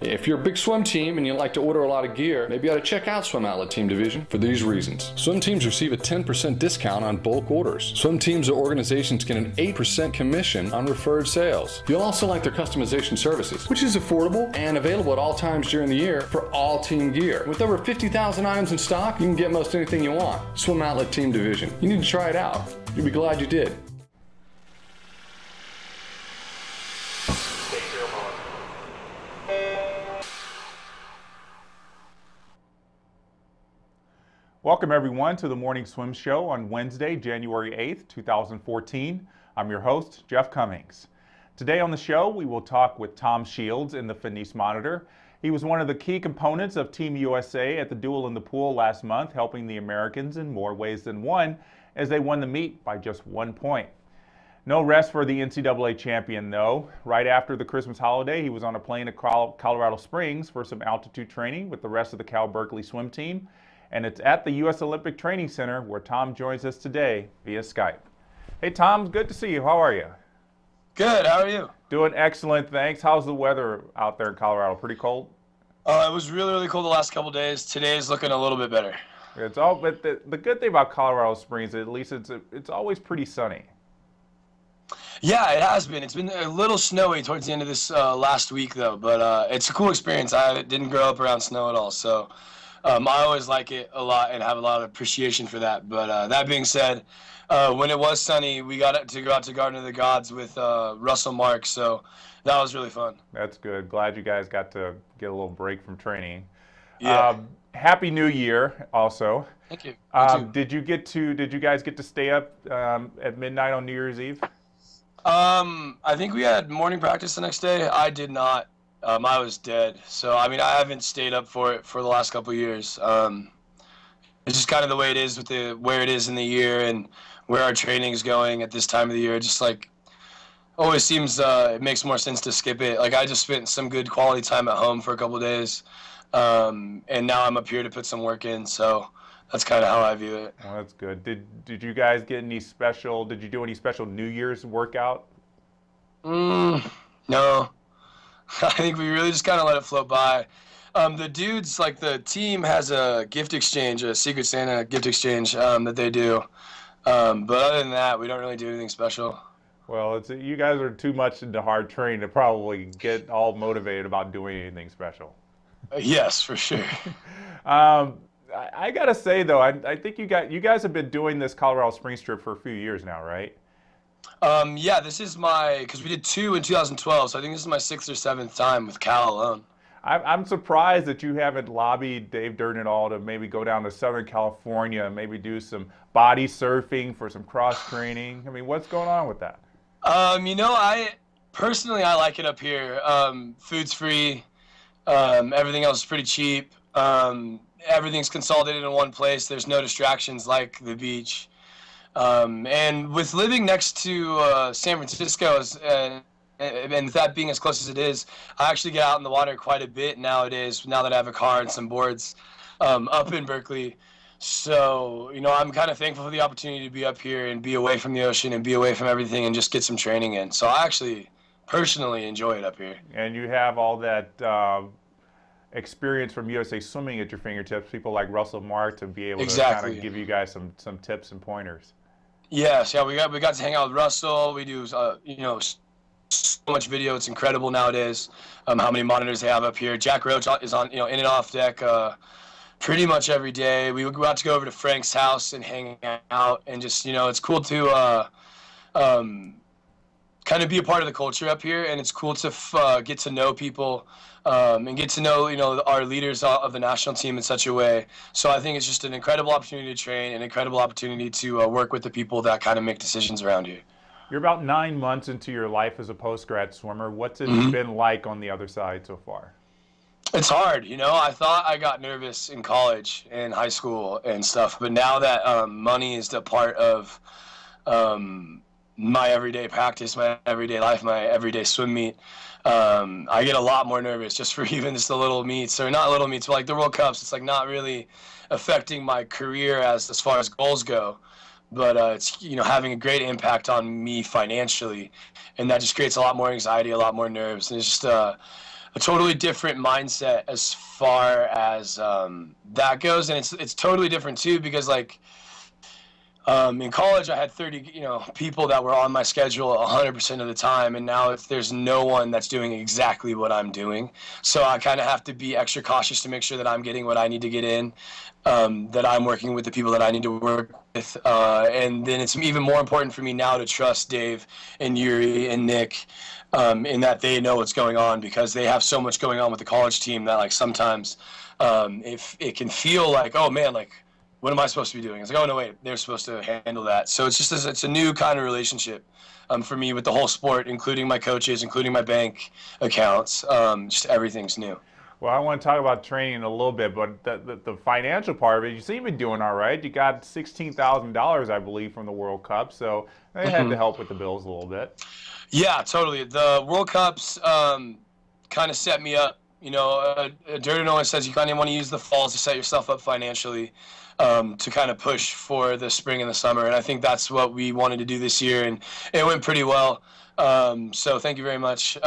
If you're a big swim team and you like to order a lot of gear, maybe you ought to check out Swim Outlet Team Division for these reasons. Swim teams receive a 10% discount on bulk orders. Swim teams or organizations get an 8% commission on referred sales. You'll also like their customization services, which is affordable and available at all times during the year for all team gear. With over 50,000 items in stock, you can get most anything you want. Swim Outlet Team Division. You need to try it out. You'll be glad you did. Welcome everyone to the Morning Swim Show on Wednesday, January 8th, 2014. I'm your host, Jeff Cummings. Today on the show, we will talk with Tom Shields in the Fitness Monitor. He was one of the key components of Team USA at the Duel in the Pool last month, helping the Americans in more ways than one as they won the meet by just 1 point. No rest for the NCAA champion though. Right after the Christmas holiday, he was on a plane to Colorado Springs for some altitude training with the rest of the Cal-Berkeley swim team. And it's at the U.S. Olympic Training Center where Tom joins us today via Skype. Hey Tom, good to see you. How are you? Good, how are you? Doing excellent, thanks. How's the weather out there in Colorado? Pretty cold? It was really cold the last couple days. Today's looking a little bit better. But the good thing about Colorado Springs, at least it's always pretty sunny. Yeah, it has been. It's been a little snowy towards the end of this last week though, but it's a cool experience. I didn't grow up around snow at all, so I always like it a lot and have a lot of appreciation for that. But that being said, when it was sunny, we got to go out to Garden of the Gods with Russell Marks, so that was really fun. That's good. Glad you guys got to get a little break from training. Yeah. Happy New Year, also. Thank you. Did you guys get to stay up at midnight on New Year's Eve? I think we had morning practice the next day. I did not. I was dead. So, I mean, I haven't stayed up for it for the last couple of years. It's just kind of the way it is with where it is in the year and where our training is going at this time of the year. Just like, always seems it makes more sense to skip it. Like, I just spent some good quality time at home for a couple of days. And now I'm up here to put some work in. So that's kind of how I view it. Well, that's good. Did you guys get any special, did you do any special New Year's workout? No. I think we really just kind of let it float by. The dudes, like the team has a gift exchange, a Secret Santa gift exchange that they do. But other than that, we don't really do anything special. Well, you guys are too much into hard training to probably get all motivated about doing anything special. Yes, for sure. I gotta say though, I think you guys have been doing this Colorado Springs trip for a few years now, right? Yeah, this is because we did 2 in 2012, so I think this is my 6th or 7th time with Cal alone. I'm surprised that you haven't lobbied Dave Durden at all to maybe go down to Southern California and maybe do some body surfing for some cross training. I mean, what's going on with that? You know, I like it up here. Food's free. Everything else is pretty cheap. Everything's consolidated in one place. There's no distractions like the beach. And with living next to San Francisco and that being as close as it is, I actually get out in the water quite a bit nowadays, now that I have a car and some boards up in Berkeley. So, you know, I'm kind of thankful for the opportunity to be up here and be away from the ocean and be away from everything and just get some training in. So I actually personally enjoy it up here. And you have all that experience from USA Swimming at your fingertips, people like Russell Mark to be able to kind of give you guys some tips and pointers. Yes, yeah, we got to hang out with Russell. We do, you know, so much video. It's incredible nowadays how many monitors they have up here. Jack Roach is on, you know, in and off deck pretty much every day. We got to go over to Frank's house and hang out and just, you know, it's cool to kind of be a part of the culture up here, and it's cool to get to know people and get to know, you know, our leaders of the national team in such a way. So I think it's just an incredible opportunity to train, an incredible opportunity to work with the people that kind of make decisions around you. You're about 9 months into your life as a post-grad swimmer. What's it been like on the other side so far? It's hard, you know. I thought I got nervous in college and high school and stuff, but now that money is a part of my everyday practice, my everyday life, my everyday swim meet, I get a lot more nervous just for even just the little meets, or not little meets, but like the World Cups. It's like not really affecting my career as far as goals go, but it's, you know, having a great impact on me financially, and that just creates a lot more anxiety, a lot more nerves, and it's just a totally different mindset as far as that goes, and it's totally different too because like in college I had 30 people that were on my schedule 100% of the time, and now if there's no one that's doing exactly what I'm doing, so I kind of have to be extra cautious to make sure that I'm getting what I need to get in, that I'm working with the people that I need to work with, and then it's even more important for me now to trust Dave and Yuri and Nick, in that they know what's going on, because they have so much going on with the college team that like sometimes if it can feel like, oh man, like what am I supposed to be doing? It's like, oh no, wait, they're supposed to handle that. So it's just it's a new kind of relationship for me with the whole sport, including my coaches, including my bank accounts. Just everything's new. Well, I want to talk about training a little bit, but the financial part of it, you seem to be doing all right. You got $16,000, I believe, from the World Cup, so they had to help with the bills a little bit. Yeah, totally. The World Cups kind of set me up. Durden always says you kind of want to use the falls to set yourself up financially, to kind of push for the spring and the summer. And I think that's what we wanted to do this year, and it went pretty well. So thank you very much.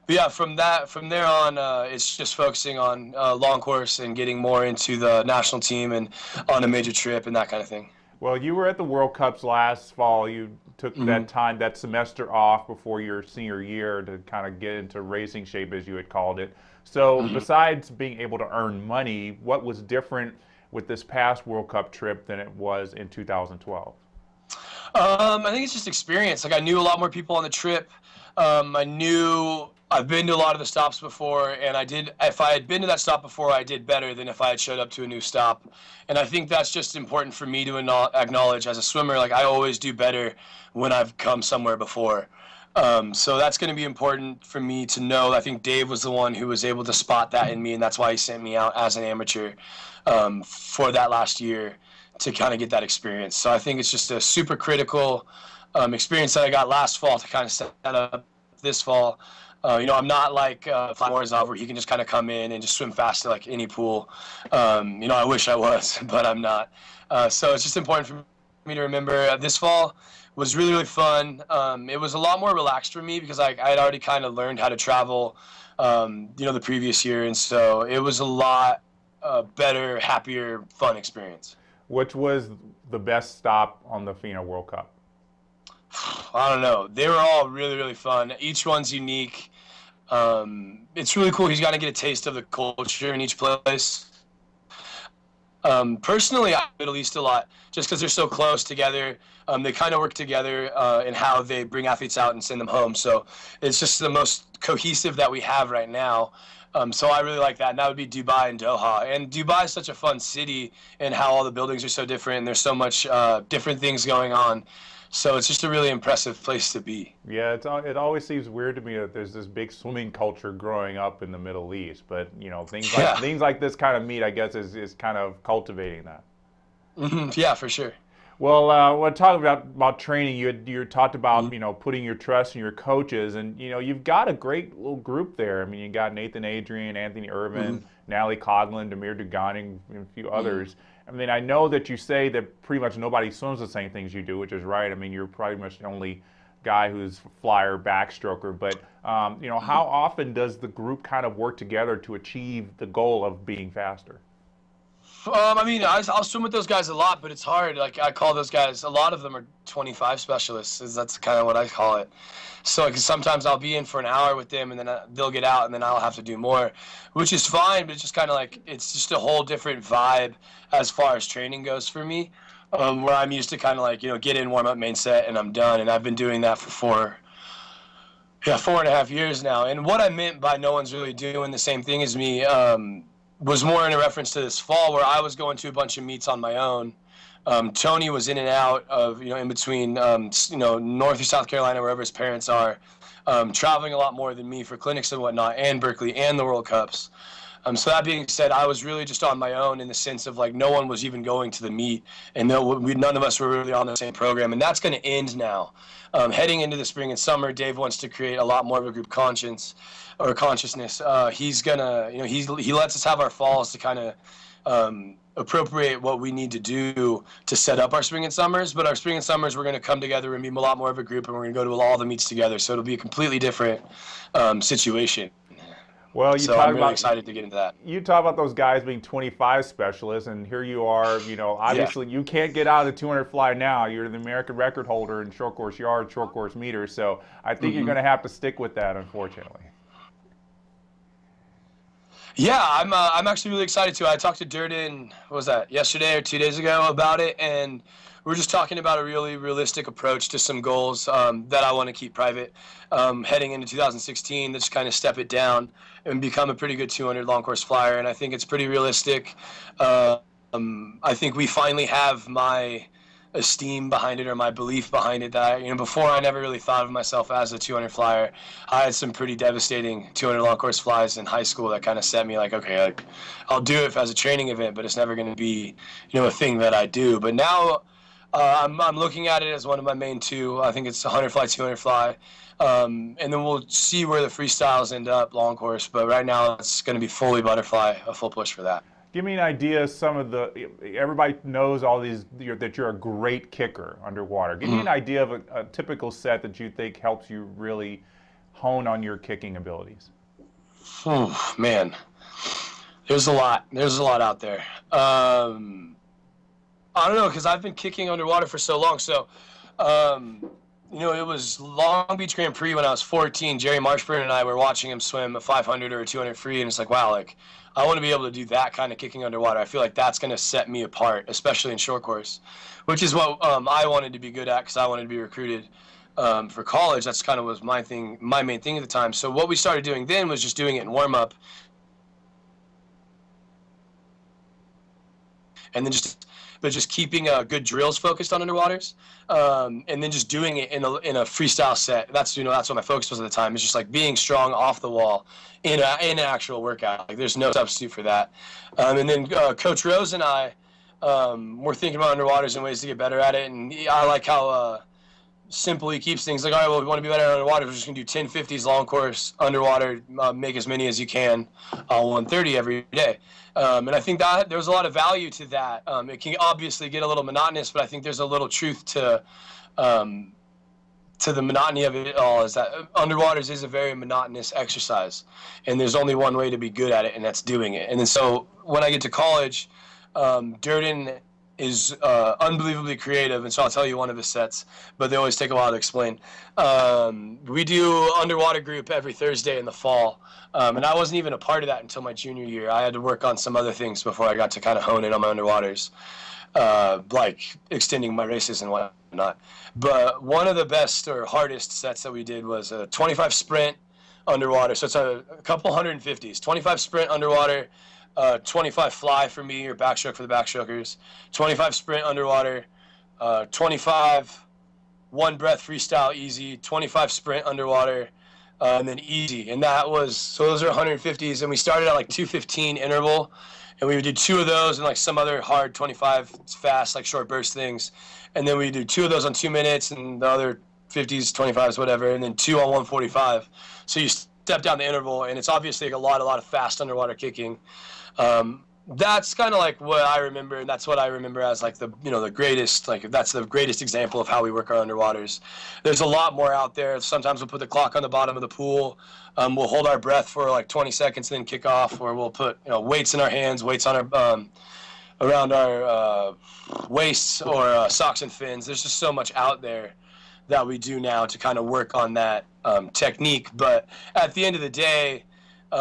But yeah, from there on, it's just focusing on long course and getting more into the national team and on a major trip and that kind of thing. Well, you were at the World Cups last fall. You took that semester off before your senior year to kind of get into racing shape, as you had called it. So besides being able to earn money, what was different with this past World Cup trip than it was in 2012? I think it's just experience. Like I knew a lot more people on the trip. I've been to a lot of the stops before, and if I had been to that stop before, I did better than if I had showed up to a new stop. And I think that's just important for me to acknowledge as a swimmer. Like I always do better when I've come somewhere before. So that's going to be important for me to know. I think Dave was the one who was able to spot that in me, and that's why he sent me out as an amateur for that last year to kind of get that experience. So I think it's just a super critical experience that I got last fall to kind of set that up this fall. I'm not like Morzov, where he can just kind of come in and just swim fast to like any pool. I wish I was, but I'm not. So it's just important for me to remember this fall was really, really fun. It was a lot more relaxed for me because I had already kind of learned how to travel, the previous year. And so it was a lot better, happier, fun experience. Which was the best stop on the FINA World Cup? I don't know. They were all really, really fun. Each one's unique. It's really cool. He's got to get a taste of the culture in each place. Personally, I like Middle East a lot just because they're so close together. They kind of work together in how they bring athletes out and send them home. So it's just the most cohesive that we have right now. So I really like that. And that would be Dubai and Doha. And Dubai is such a fun city, and how all the buildings are so different, and there's so much different things going on. So it's just a really impressive place to be. Yeah, it always seems weird to me that there's this big swimming culture growing up in the Middle East, but things like this kind of meet, I guess, is kind of cultivating that. Yeah, for sure. Well, we'll talk about training. You talked about putting your trust in your coaches, and you've got a great little group there. I mean, you got Nathan Adrian, Anthony Irvin, Natalie Coughlin, Demir Dugani, and a few others. I mean, I know that you say that pretty much nobody swims the same things you do, which is right. I mean, you're pretty much the only guy who's flyer backstroker. But how often does the group kind of work together to achieve the goal of being faster? I'll swim with those guys a lot, but it's hard. Like I call those guys, a lot of them are 25 specialists. That's kind of what I call it. So like, sometimes I'll be in for an hour with them, and then they'll get out, and then I'll have to do more, which is fine. But it's just kind of like, it's just a whole different vibe as far as training goes for me, where I'm used to kind of like, get in, warm up, main set, and I'm done. And I've been doing that for 4.5 years now. And what I meant by no one's really doing the same thing as me was more in a reference to this fall, where I was going to a bunch of meets on my own. Tony was in and out of, in between, Northeast South Carolina, wherever his parents are, traveling a lot more than me for clinics and whatnot, and Berkeley and the World Cups. So that being said, I was really just on my own in the sense of like no one was even going to the meet, and none of us were really on the same program, and that's going to end now. Heading into the spring and summer, Dave wants to create a lot more of a group consciousness. He's gonna, he lets us have our falls to kind of appropriate what we need to do to set up our spring and summers. But our spring and summers, we're going to come together and be a lot more of a group, and we're going to go to all the meets together. So it'll be a completely different situation. Well, So I'm really excited to get into that. You talk about those guys being 25 specialists, and here you are, obviously you can't get out of the 200 fly now. You're the American record holder in short course yards, short course meters, so I think you're going to have to stick with that, unfortunately. Yeah, I'm actually really excited too. I talked to Durden, what was that, yesterday or 2 days ago about it, and we're just talking about a really realistic approach to some goals that I want to keep private heading into 2016, to just kind of step it down and become a pretty good 200 long course flyer. And I think it's pretty realistic. I think we finally have my esteem behind it, or my belief behind it, that before I never really thought of myself as a 200 flyer. I had some pretty devastating 200 long course flies in high school that kind of set me like, okay, like, I'll do it as a training event, but it's never going to be a thing that I do. But now I'm looking at it as one of my main two. I think it's 100 fly, 200 fly, and then we'll see where the freestyles end up long course. But right now it's going to be fully butterfly, a full push for that. Give me an idea of everybody knows all these, that you're a great kicker underwater. Give me an idea of a typical set that you think helps you really hone on your kicking abilities. Oh, man. There's a lot. There's a lot out there. I don't know, because I've been kicking underwater for so long. So, it was Long Beach Grand Prix when I was 14. Jerry Marshburn and I were watching him swim a 500 or a 200 free, and it's like, wow, like, I want to be able to do that kind of kicking underwater. I feel like that's going to set me apart, especially in short course, which is what I wanted to be good at, because I wanted to be recruited for college. That's kind of was my main thing at the time. So what we started doing then was just doing it in warm-up, and then just keeping good drills focused on underwaters, and then just doing it in a freestyle set. That's what my focus was at the time. It's just like being strong off the wall in an actual workout. Like, there's no substitute for that. And then Coach Rose and I were thinking about underwaters and ways to get better at it. And I like how simple he keeps things. Like, all right, well, we want to be better at underwater. We're just going to do 1050s long course underwater, make as many as you can on 130 every day. And I think that there's a lot of value to that. It can obviously get a little monotonous, but I think there's a little truth to the monotony of it all, is that underwaters is a very monotonous exercise, and there's only one way to be good at it, and that's doing it. And then so when I get to college, Durden is unbelievably creative, and so I'll tell you one of his sets, but they always take a while to explain. We do underwater group every Thursday in the fall, and I wasn't even a part of that until my junior year. I had to work on some other things before I got to kind of hone in on my underwaters, like extending my races and whatnot. But one of the best or hardest sets that we did was a 25 sprint underwater. So it's a couple 150s, 25 sprint underwater, 25 fly for me, or backstroke for the backstrokers, 25 sprint underwater, 25 one breath freestyle easy, 25 sprint underwater, and then easy. And that was, so those are 150s, and we started at like 215 interval, and we would do 2 of those and like some other hard 25 fast, like short burst things. And then we do 2 of those on 2 minutes, and the other 50s, 25s, whatever, and then 2 on 145. So you step down the interval, and it's obviously like a lot of fast underwater kicking. That's kind of like what I remember, and that's what I remember as like the greatest, like that's the greatest example of how we work our underwaters. There's a lot more out there. Sometimes we'll put the clock on the bottom of the pool. We'll hold our breath for like 20 seconds and then kick off, or we'll put weights in our hands, weights on our around our waists, or socks and fins. There's just so much out there that we do now to kind of work on that technique. But at the end of the day,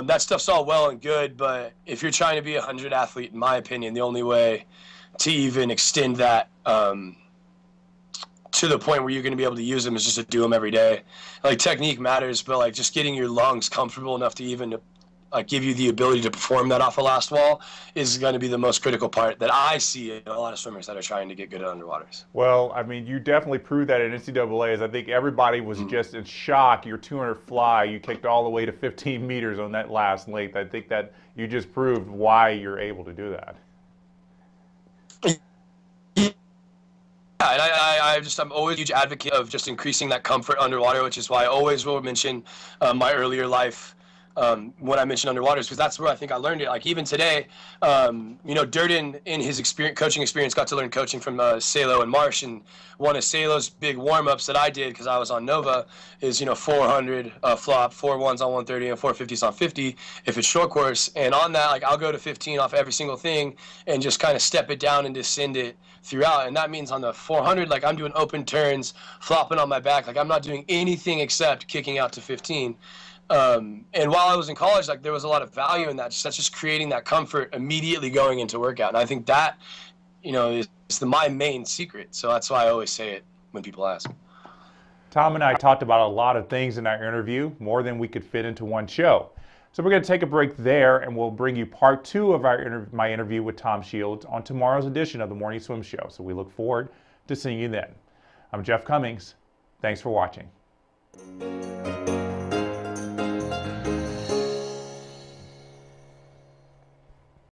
that stuff's all well and good, but if you're trying to be a 100 athlete, in my opinion, the only way to even extend that to the point where you're going to be able to use them is just to do them every day. Like, technique matters, but like just getting your lungs comfortable enough to even give you the ability to perform that off a last wall is going to be the most critical part that I see in a lot of swimmers that are trying to get good at underwaters. Well, I mean, you definitely proved that at NCAAs. I think everybody was just in shock. Your 200 fly, you kicked all the way to 15 meters on that last length. I think that you just proved why you're able to do that. Yeah, and I'm always a huge advocate of just increasing that comfort underwater, which is why I always will mention my earlier life when I mentioned underwaters, because that's where I think I learned it. Like even today, Durden in his coaching experience got to learn coaching from Salo and Marsh, and one of Salo's big warm-ups that I did because I was on Nova is 400 flop, 4-1s on 130 and 450s on 50 if it's short course, and on that like I'll go to 15 off every single thing and just kind of step it down and descend it throughout. And that means on the 400, like I'm doing open turns, flopping on my back, like I'm not doing anything except kicking out to 15. And while I was in college, like there was a lot of value in that. That's just creating that comfort immediately going into workout. And I think that, is my main secret. So that's why I always say it when people ask. Tom and I talked about a lot of things in our interview, more than we could fit into one show. So we're going to take a break there, and we'll bring you part 2 of my interview with Tom Shields on tomorrow's edition of the Morning Swim Show. So we look forward to seeing you then. I'm Jeff Cummings. Thanks for watching.